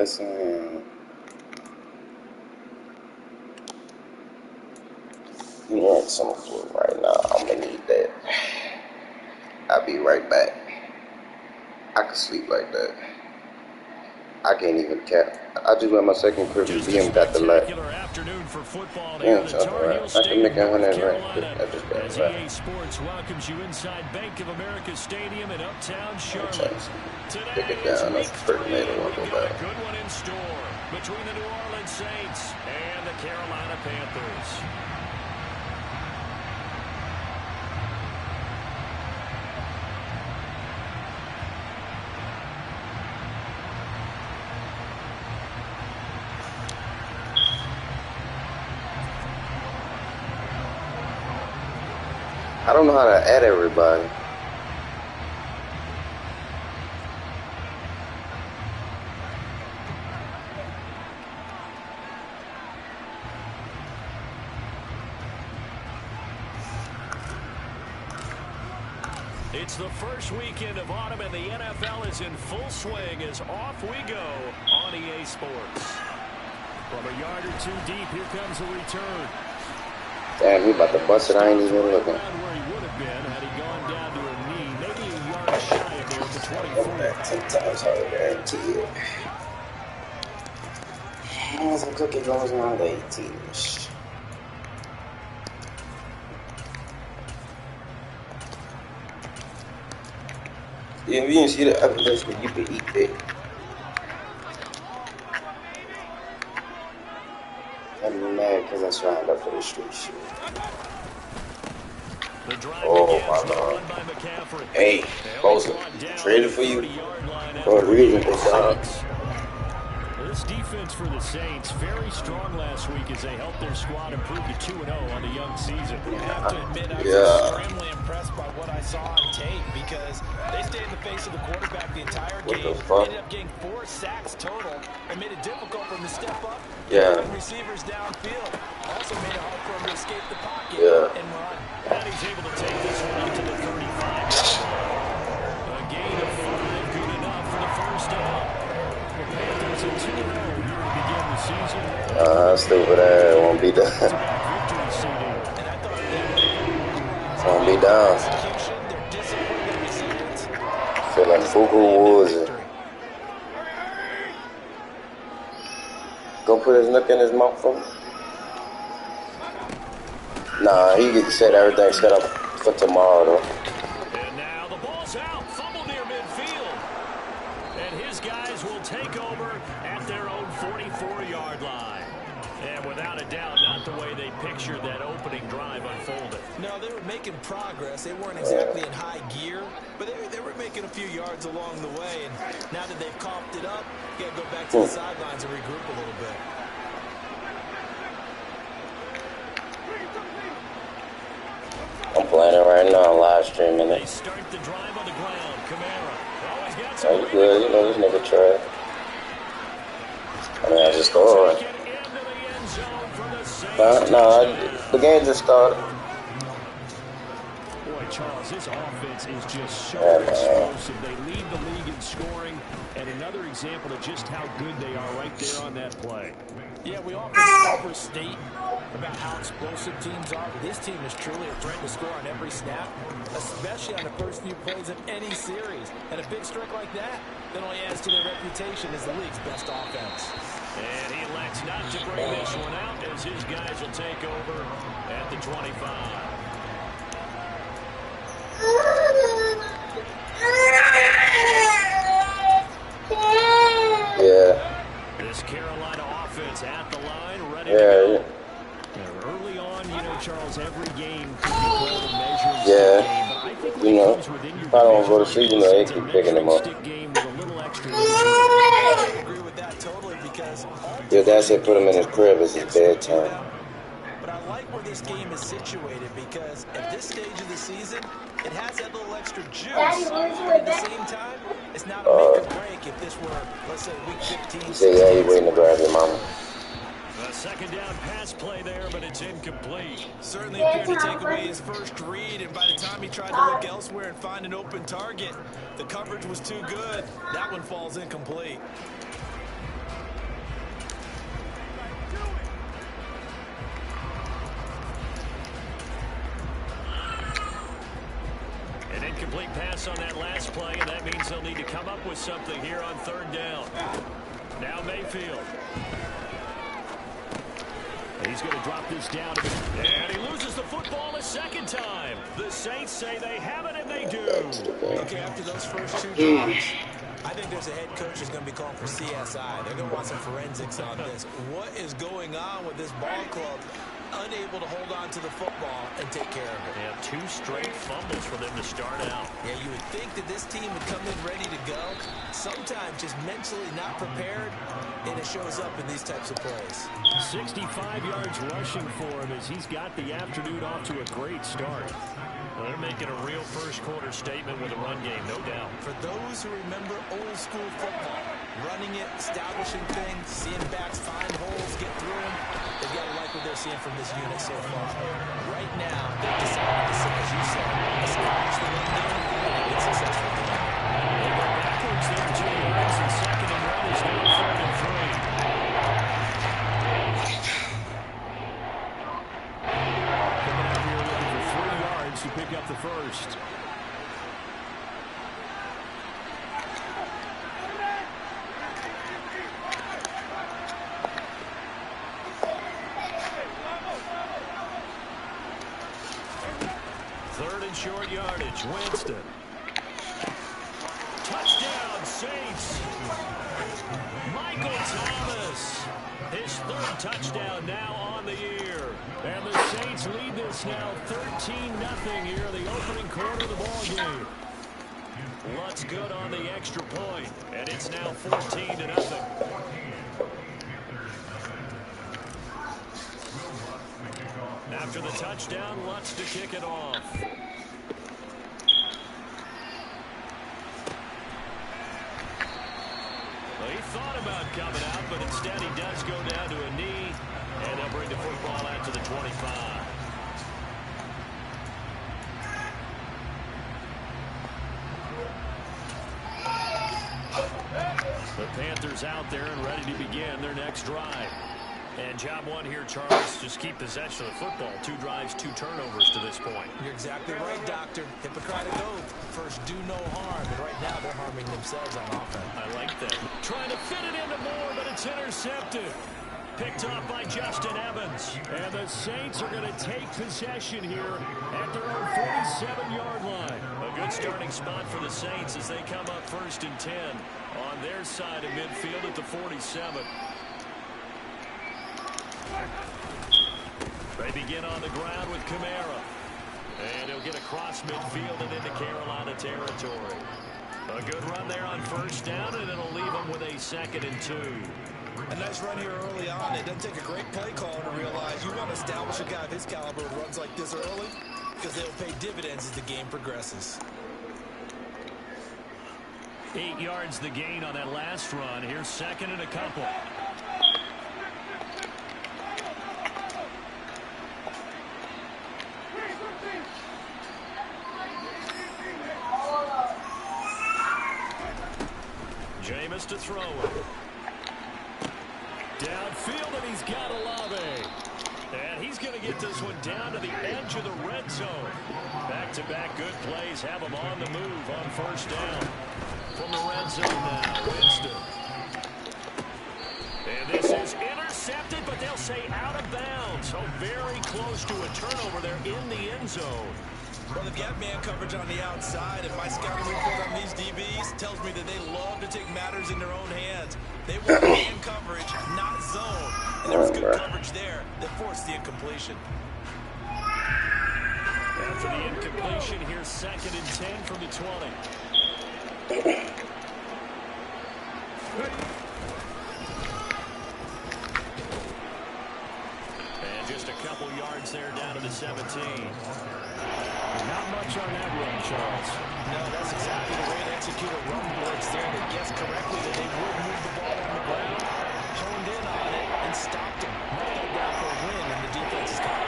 Yes, I am. You want some food right now? I'm gonna need that. I'll be right back. I can sleep like that. I can't even cap. I just went my second crib and BM got the light. Afternoon for football Yeah, here. so I can make 100 right. I just got As it. EA Sports welcomes you inside Bank of America Stadium in Uptown Charlotte. Pick it down. That's the first minute I want to go back. Good one in store between the New Orleans Saints and the Carolina Panthers. I don't know how to add everybody. It's the first weekend of autumn, and the NFL is in full swing as off we go on EA Sports. From a yard or two deep, here comes a return. Damn, he about to bust it. I ain't even looking. Where he would have been had he gone down to a knee, maybe a yard shy of there at the 24. 10 times harder, guaranteed. As the cookie goes around the 18-ish. Yeah, if you didn't see the evidence that you could eat it. I'm mad because I signed up for the street shit. Oh my lord. Hey, Bosa, traded for you for a reason, big dog. This defense for the Saints, very strong last week as they helped their squad improve to 2-0 on the young season. I have to admit, I was extremely impressed by what I saw on tape because they stayed in the face of the quarterback the entire game. Ended up getting 4 sacks total and made it difficult for him to step up and receivers downfield. Also made it hard for him to escape the pocket and run. And he's able to take this one out to the 35. A gain of 5, good enough for the first down. The Panthers are 2-0 here to begin the season. Stupid ass won't be done. Won't be down. Feel like Fuku Woods. Go put his nook in his mouth for me. Nah, he said everything's set up for tomorrow though. And now the ball's out, fumble near midfield. And his guys will take over at their own 44-yard line. And without a doubt, not the way they pictured that opening drive unfolded. No, they were making progress. They weren't exactly in high gear, but they were making a few yards along the way. And now that they've coughed it up, you got to go back to the sidelines and regroup a little bit. I'm playing it right now, live streaming They it. start the drive on the ground. Kamara always got Oh, you good? You know this nigga trash. I mean, I just scored. The game just started. Boy, Charles, this offense is just so explosive. They lead the league in scoring, and another example of just how good they are right there on that play. Yeah, we often overstate about how explosive teams are, but this team is truly a threat to score on every snap, especially on the first few plays of any series. And a big streak like that only adds to their reputation as the league's best offense. And he elects not to bring this one out as his guys will take over at the 25. Yeah. This Carolina offense at the line, ready to go. Early on, you know, Charles, every game could be called a measuring stick game, but I think when it comes within your I don't go to sleep, you know, they keep picking them up. Game with a little extra I agree with that totally because Your dad said put him in his crib, it's his bedtime. But I like where this game is situated because at this stage of the season, it has that little extra juice. But at the same time, it's not a make or break if this were, let's say, week 15. He said, yeah, you waiting to grab your mama. A second down pass play there, but it's incomplete. Certainly appeared to take away his first read, and by the time he tried to look elsewhere and find an open target, the coverage was too good. That one falls incomplete. Incomplete pass on that last play, and that means they'll need to come up with something here on third down. Now Mayfield. He's going to drop this down. And he loses the football a second time. The Saints say they have it, and they do. Okay, after those first 2 drives, I think there's a head coach who's going to be calling for CSI. They're going to want some forensics on this. What is going on with this ball club? Unable to hold on to the football and take care of it. They have 2 straight fumbles for them to start out. Yeah, you would think that this team would come in ready to go. Sometimes just mentally not prepared, and it shows up in these types of plays. 65 yards rushing for him as he's got the afternoon off to a great start. Well, they're making a real first-quarter statement with a run game, no doubt. For those who remember old-school football, running it, establishing things, seeing backs find holes, get through them, they've got to like what they're seeing from this unit so far. Right now, they've decided to, as you said, establish the run game and get successful with it. They go backwards there, 2 yards, and second and 1 is now 3rd and 3. To pick up the first. Third and short yardage. Winston. Touchdown, Saints. Michael Thomas. His 3rd touchdown now on the year. And the Saints lead this now 13-0 here in the opening quarter of the ball game. Lutz good on the extra point, and it's now 14-0. After the touchdown, Lutz to kick it off. Well, he thought about coming out, but instead he does go down to a knee, and they'll bring the football out to the 25. The Panthers out there and ready to begin their next drive. And job one here, Charles, just keep possession of the football. 2 drives, 2 turnovers to this point. You're exactly right, Doctor. Hippocratic oath. First, do no harm. And right now, they're harming themselves on offense. I like that. Trying to fit it into Moore, but it's intercepted. Picked off by Justin Evans. And the Saints are going to take possession here at their own 47-yard line. A good starting spot for the Saints as they come up 1st and 10 on their side of midfield at the 47. They begin on the ground with Kamara. And he'll get across midfield and into Carolina territory. A good run there on 1st down, and it'll leave them with a 2nd and 2. A nice run here early on. It doesn't take a great play caller to realize you want to establish a guy of his caliber who runs like this early because they'll pay dividends as the game progresses. 8 yards the gain on that last run. Here's 2nd and a couple. Jameis to throw it. Downfield, and he's got Olave. And he's going to get this one down to the edge of the red zone. Back-to-back good plays have him on the move on 1st down. From the red zone now, Winston. And this is intercepted, but they'll say out of bounds. So very close to a turnover there in the end zone. Well, they've got man coverage on the outside, and my scouting report on these DBs tells me that they love to take matters in their own hands. They want man coverage, not zone. And there was good coverage there that forced the incompletion. After the incompletion, here's 2nd and 10 from the 20. And just a couple yards there down to the 17. Not much on that run, Charles. No, that's exactly the way to execute a run blitz there that guessed correctly that they would move the ball on the ground, honed in on it, and stopped him. Might go down for a win, and the defense is caught.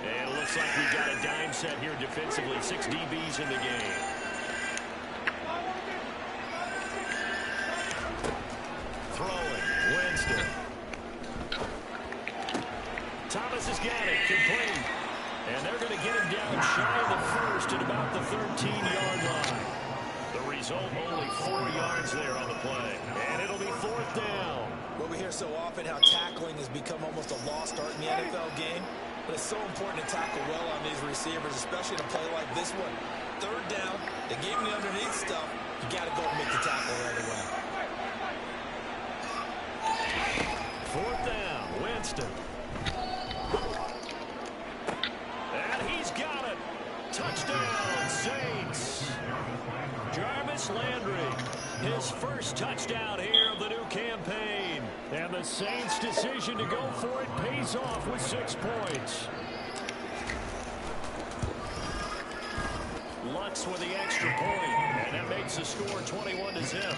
And it looks like we've got a dime set here defensively. 6 DBs in the game. Throwing, Winston. Thomas has got it, complete. And there's 13-yard line. The result, only 4 yards there on the play. And it'll be 4th down. Well, we hear so often how tackling has become almost a lost art in the NFL game. But it's so important to tackle well on these receivers, especially in a play like this one. 3rd down, they gave him the underneath stuff. You got to go and make the tackle right away. 4th down, Winston. And he's got it. Touchdown, Saints. Jarvis Landry, his first touchdown here of the new campaign. And the Saints' decision to go for it pays off with 6 points. Lutz with the extra point, and that makes the score 21-0.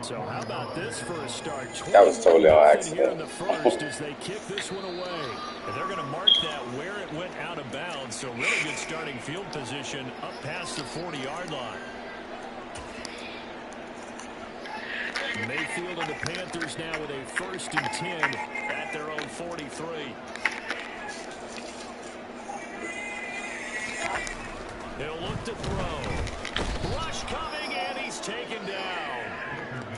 So how about this for a start? That was totally on accident. Here in the first as they kick this one away. And they're going to mark that where it went out of bounds. So really good starting field position up past the 40-yard line. Mayfield and the Panthers now with a 1st and 10 at their own 43. He'll look to throw. Rush coming, and he's taken down.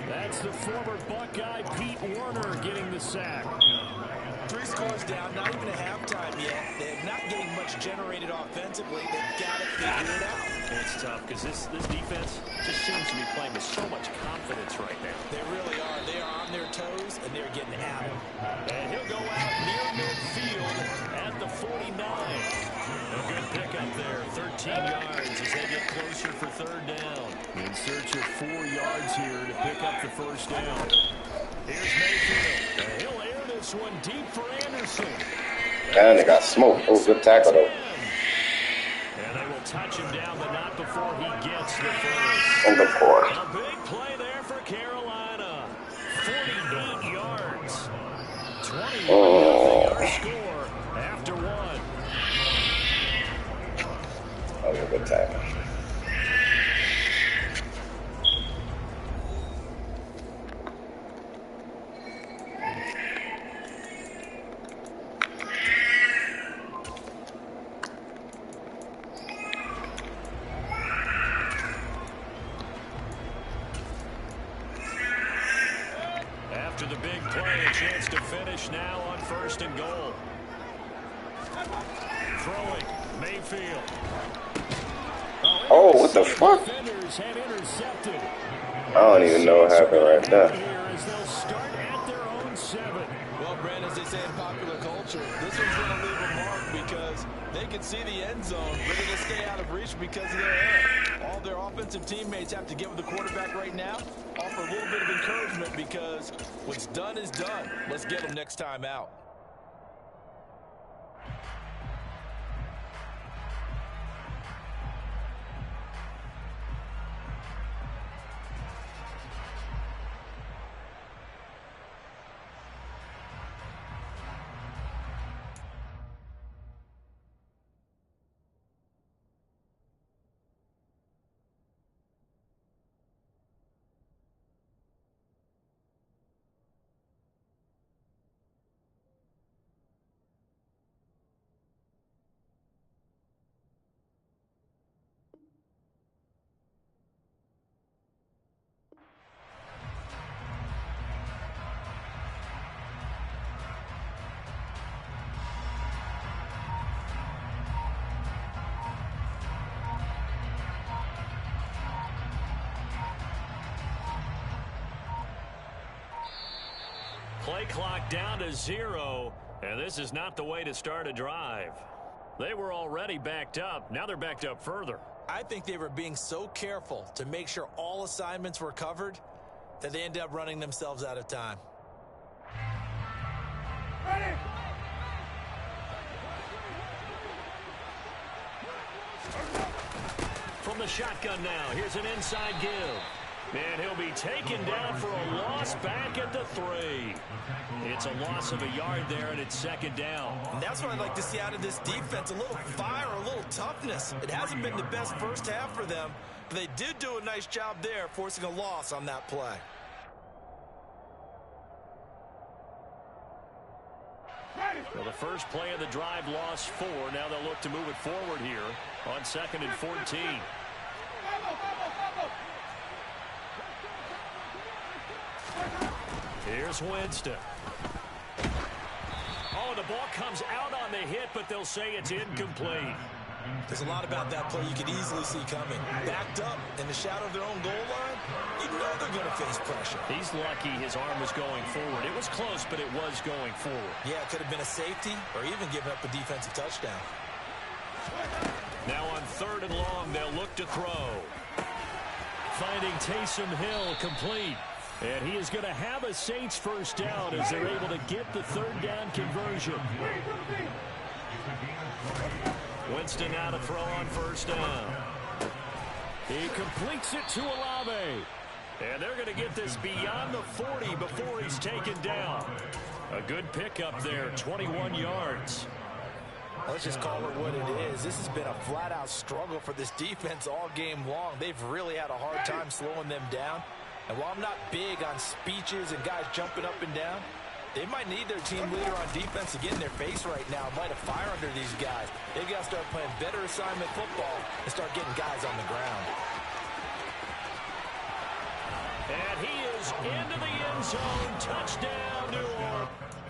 That's the former Buckeye Pete Werner getting the sack. 3 scores down, not even a halftime yet. They're not getting much generated offensively. They've got to figure it out. It's tough because this defense just seems to be playing with so much confidence right now. They really are. They are on their toes, and they're getting at it. And he'll go out near midfield at the 49. A good pickup there, 13 yards as they get closer for 3rd down. In search of 4 yards here to pick up the 1st down. Here's Mayfield. And he'll air this one deep for Anderson. And they got smoked. Oh, good tackle, though. And they will touch him down, but not before he gets the first. On the 4. A big play there for Carolina. 48 yards. 21-yard score after 1. That was a good tackle. After the big play, a chance to finish now on 1st and goal. Throwing, Mayfield. Oh, what the fuck? Defenders have intercepted. I don't even know what happened right there. Here as they'll start at their own 7. Well, Brent, as they say in popular culture, this one's going to leave a mark because they can see the end zone, ready to stay out of reach because of their air. All their offensive teammates have to get with the quarterback right now, offer a little bit of encouragement because what's done is done. Let's get them next time out. Play clock down to 0, and this is not the way to start a drive. They were already backed up. Now they're backed up further. I think they were being so careful to make sure all assignments were covered that they ended up running themselves out of time. Ready. From the shotgun now, here's an inside give. And he'll be taken down for a loss back at the 3. It's a loss of a yard there, and it's 2nd down. And that's what I'd like to see out of this defense, a little fire, a little toughness. It hasn't been the best first half for them, but they did do a nice job there, forcing a loss on that play. Well, the first play of the drive lost 4. Now they'll look to move it forward here on 2nd and 14. Here's Winston. Oh, the ball comes out on the hit, but they'll say it's incomplete. There's a lot about that play you could easily see coming. Backed up in the shadow of their own goal line, you know they're going to face pressure. He's lucky his arm was going forward. It was close, but it was going forward. Yeah, it could have been a safety or even given up a defensive touchdown. Now on 3rd and long, they'll look to throw. Finding Taysom Hill complete. And he is going to have a Saints first down as they're able to get the 3rd down conversion. Winston now to throw on 1st down. He completes it to Olave. And they're going to get this beyond the 40 before he's taken down. A good pickup there, 21 yards. Let's just call it what it is. This has been a flat-out struggle for this defense all game long. They've really had a hard time slowing them down. And while I'm not big on speeches and guys jumping up and down, they might need their team leader on defense to get in their face right now and light a fire under these guys. They've got to start playing better assignment football and start getting guys on the ground. And he is into the end zone. Touchdown, New Orleans.